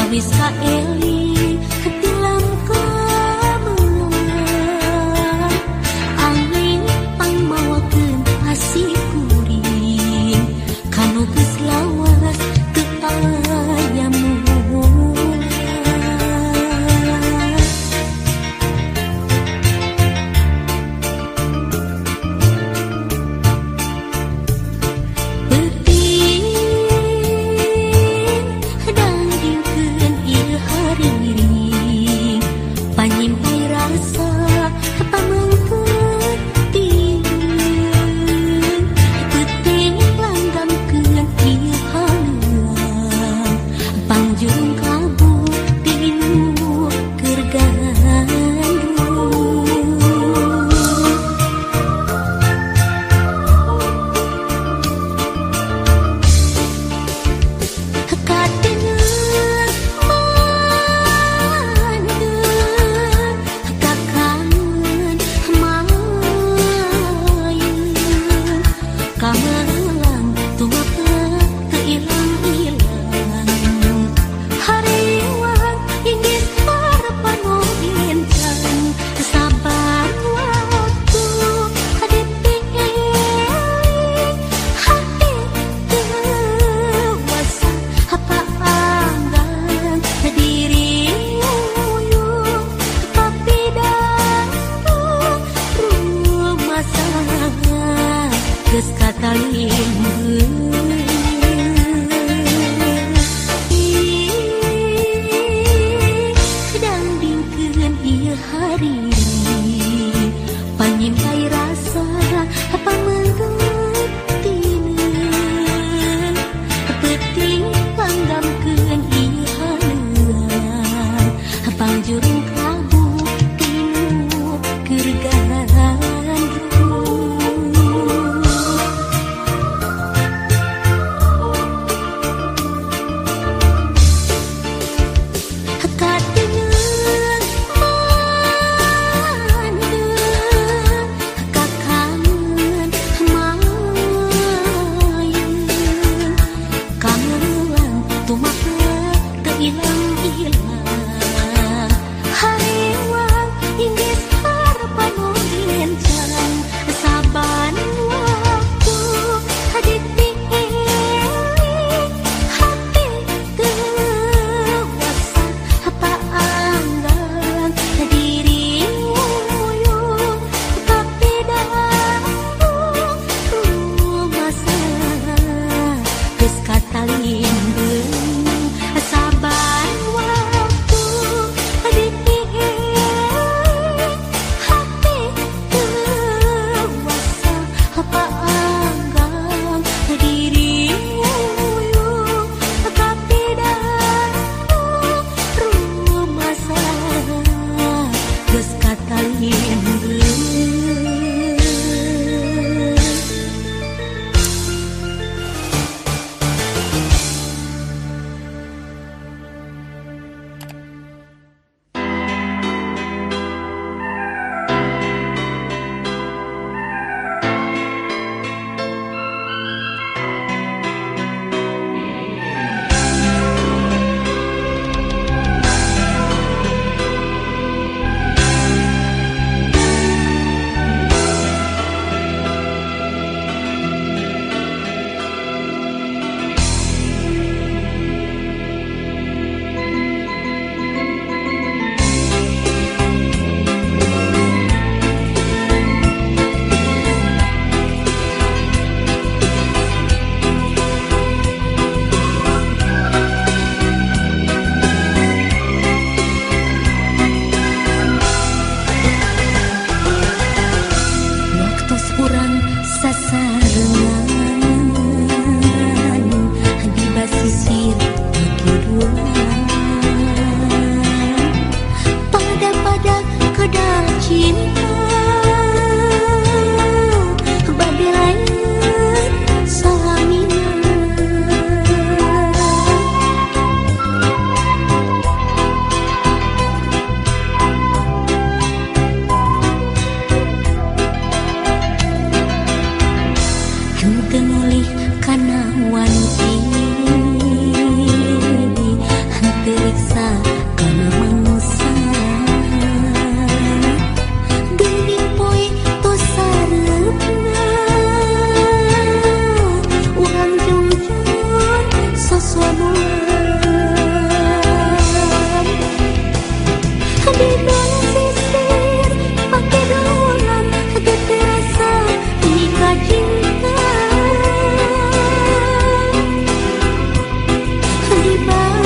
Wis kaeling tilam kemenangan angin pangmawakeun asih kuring kanu geus lawas teu aya mual. Panyimpai rasa pamengkeun tieun penting langgamkeun ieu haluang pangjung kabur tilu keur gandrung kadengeun kamelang tumakeun teu ilang-ilang hari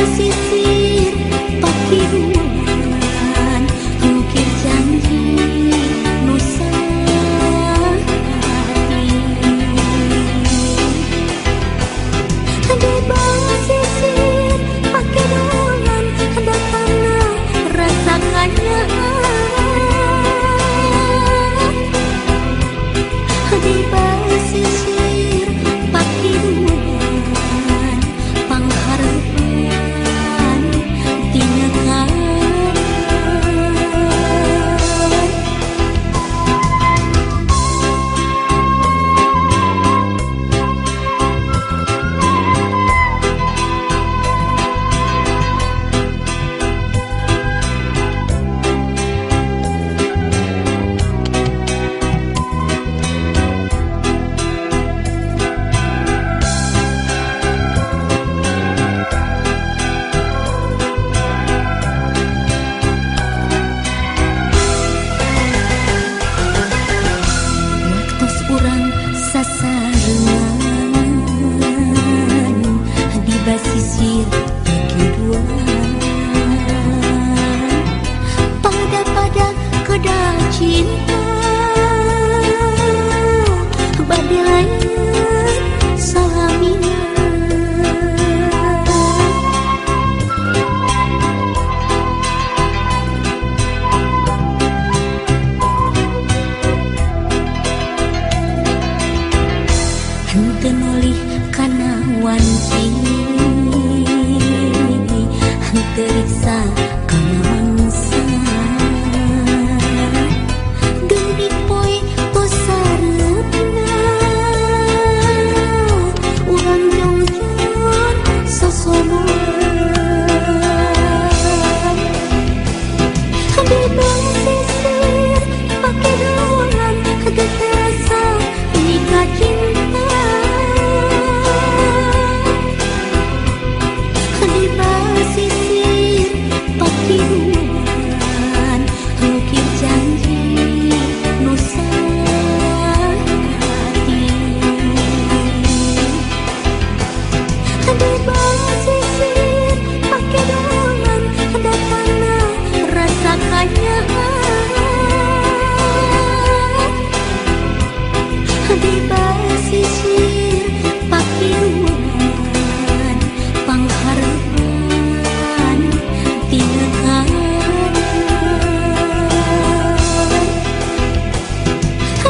basisir pakiruan ukir janji nusa hati di basisir pakiruan datanglah rasakannya di basisir pakiruan pangharapan tindakan basisir keduaan pada kedai cinta badai salamina henteu nolih kana wanci teriksa kana mangsa geuning poe tos sareupna urang jongjon sosomoan di basisir pakiruan henteu terasa nikah cinta di basisir pakiruan ukir janji nusa hati di basisir pakiruan datanglah rasakannya di basisir pakiruan pangharapan tindakan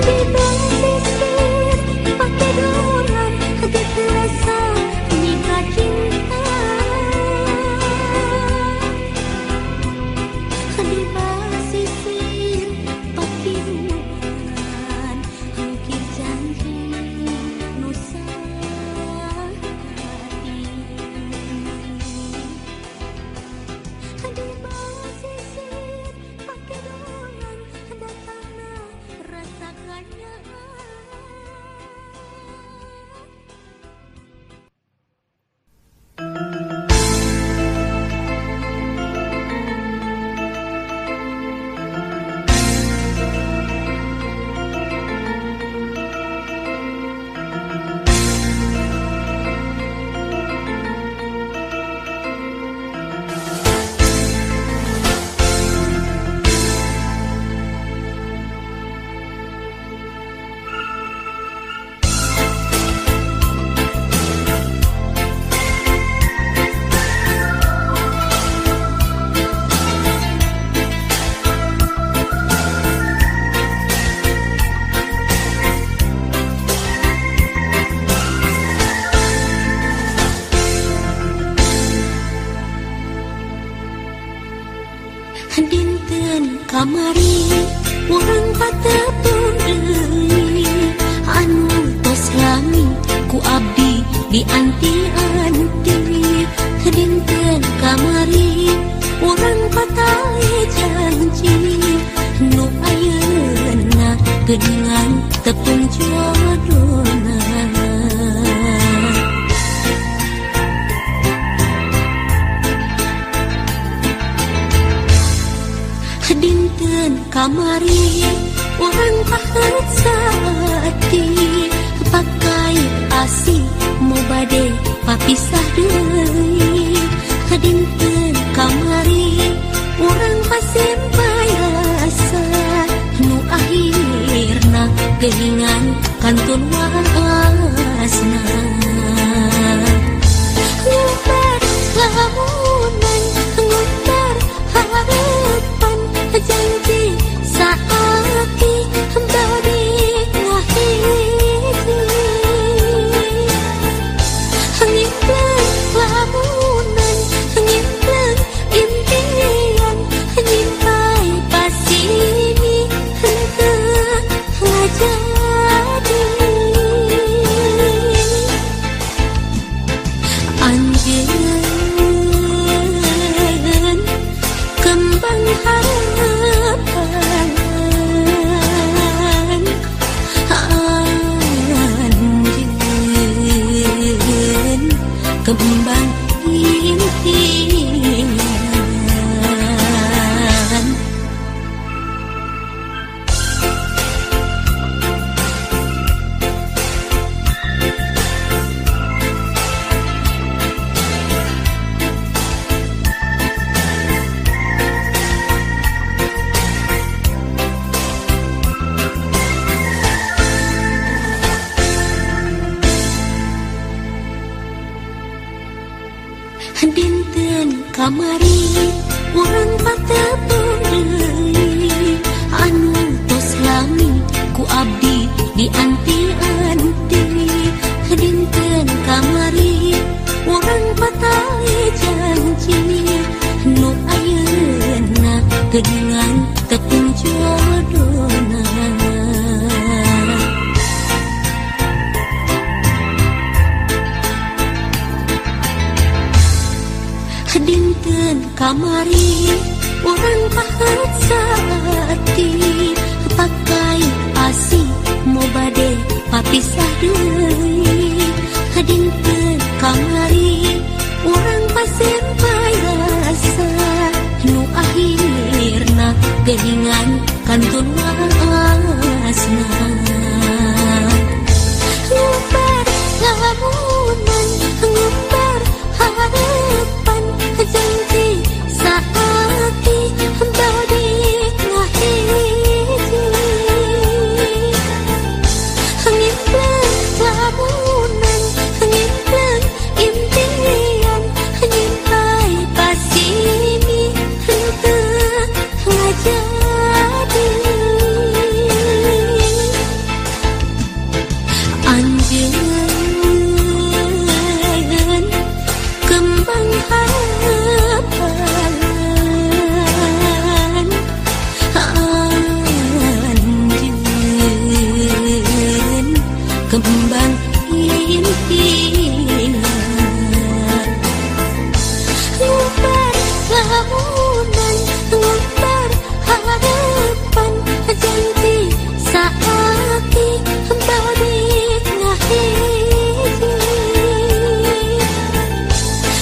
di basisir pakiruan hati terasa nikah cinta di basisir pakiruan ukir janji nusa hati di basisir pakiruan datanglah rasakannya dinten kamari urang patepung deui anu tos lami ku abdi di anti-anti dinten kamari urang patali janji nu ayeuna geuningan tepung jodohna dinten kamari urang pahet saati pakai asih mau bade papisah deui dinten kamari urang patepung deui anu tos lami ku abdi dianti-anti dinten kamari urang patali janji nu ayeuna geuningan tepung jodona dinten kamari urang pahet saati pakai asih mau bade papisah deui dinten kamari urang pasien payasa nu akhirna geuningan kantun waasna ngubar lamunan ngubar harapan janji saati badi ngahiji ngimpleng lamunan ngimpleng impian nyimpai pasimi henteu ngajadi anjeun kembang hapalan anjeun kembang impian ngubar lamunan ngubar harapan janji saati badi ngahiji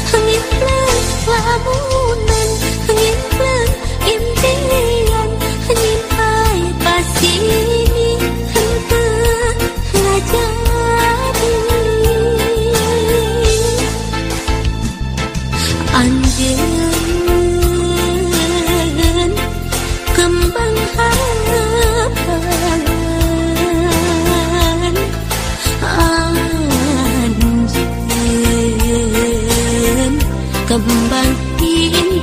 ngimpleng lamunan ngimpleng impian nyimpai pasimi henteu ngajadi anjeun kembang hapalan anjeun kembang impian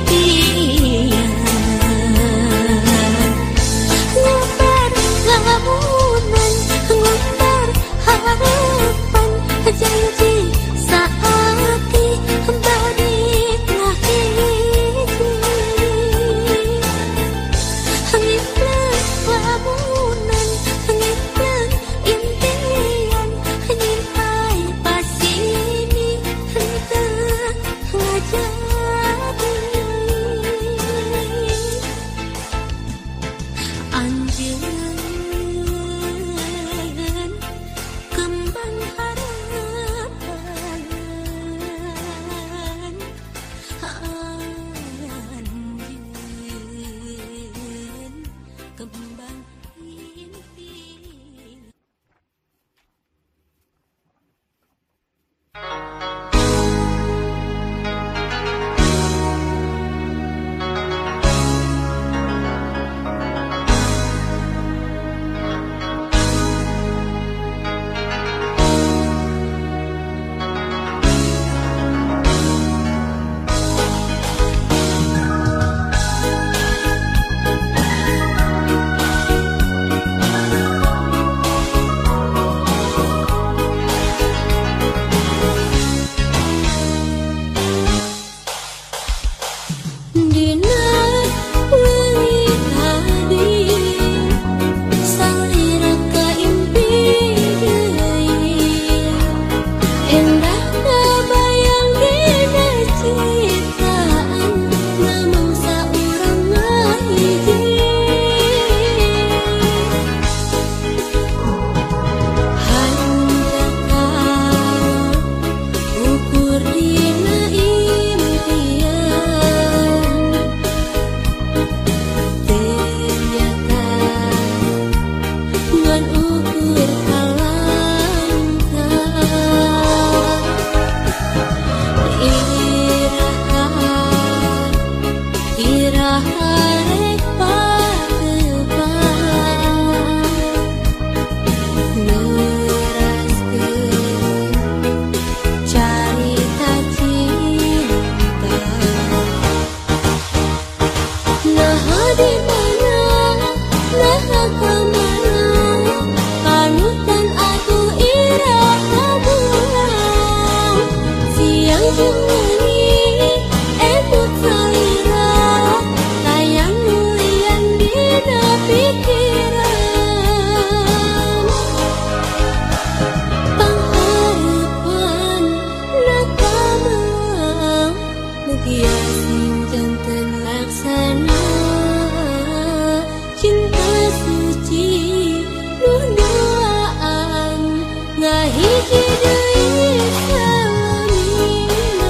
ngubar lamunan ngubar harapan janji saati badi ngahiji ngimpleng lamunan ngimpleng impian nyimpai pasimi henteu ngajadi sing janten laksana cinta suci nu doaan ngahiji deui salamina.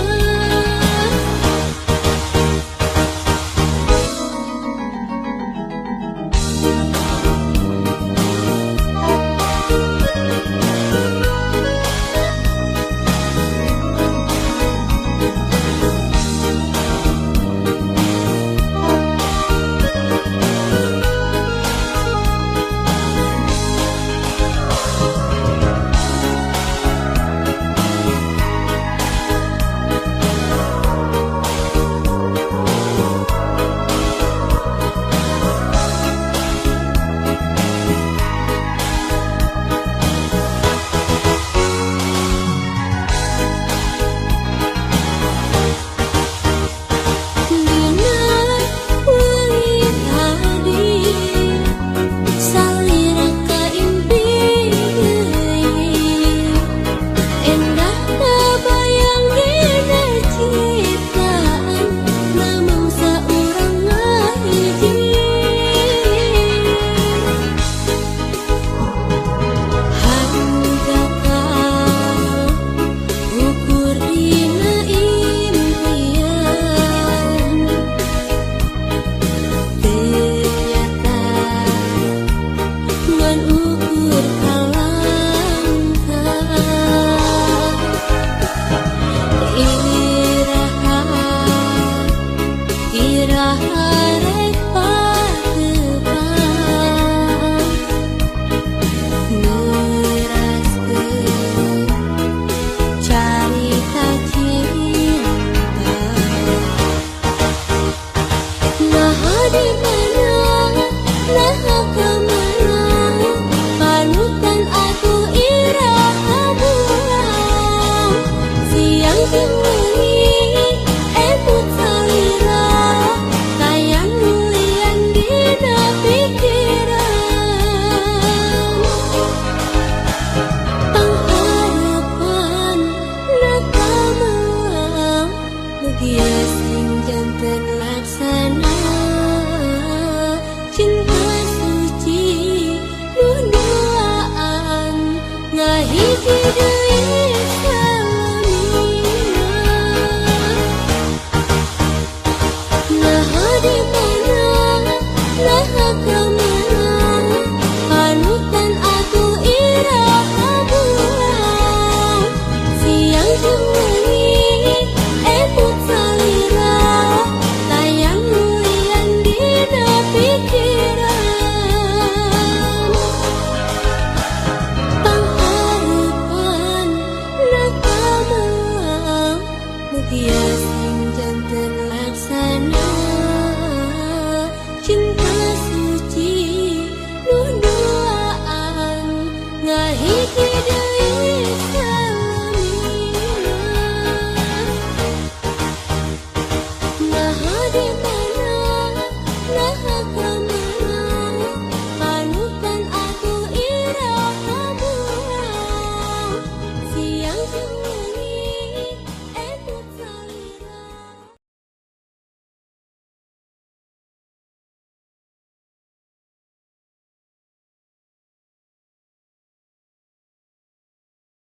Dia sing janten laksana